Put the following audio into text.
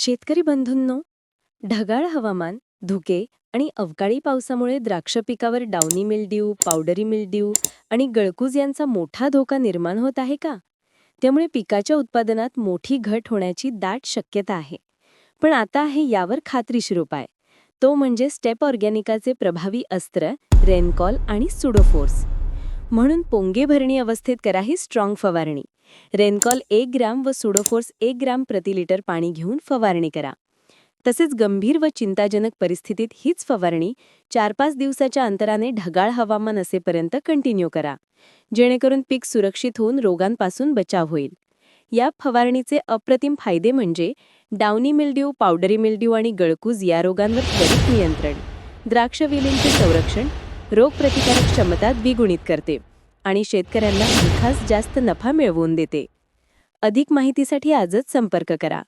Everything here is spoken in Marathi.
शेतकरी बंधूंनो, ढगाळ हवामान, धुके आणि अवकाळी पावसामुळे द्राक्ष पिकावर डाउनी मिल्ड्यू, पावडरी मिल्ड्यू आणि गळकूज यांचा मोठा धोका निर्माण होत आहे का? त्यामुळे पिकाच्या उत्पादनात मोठी घट होण्याची दाट शक्यता आहे. पण आता आहे यावर खात्रीशीर उपाय. तो म्हणजे स्टेप ऑर्गॅनिकाचे प्रभावी अस्त्र रेनकॉल आणि सुडोफोर्स. म्हणून पोंगे भरणी अवस्थेत करा ही स्ट्रॉंग फवारणी. रेनकॉल 1 ग्रॅम व सुडोफोर्स 1 ग्रॅम प्रति लिटर पाणी घेऊन फवारणी करा. तसेच गंभीर व चिंताजनक परिस्थितीत हीच फवारणी 4-5 दिवसाच्या अंतराने ढगाळ हवामान असेपर्यंत कंटिन्यू करा, जेणेकरून पीक सुरक्षित होऊन रोगांपासून बचाव होईल. या फवारणीचे अप्रतिम फायदे म्हणजे डाउनी मिल्ड्यू, पावडरी मिल्ड्यू आणि गळकूज या रोगांवर त्वरित नियंत्रण, द्राक्ष वेलींचे संरक्षण, रोगप्रतिकारक क्षमता द्विगुणित करते आणि शेतकऱ्यांना हमखास जास्त नफा मिळवून देते. अधिक माहितीसाठी आजच संपर्क करा.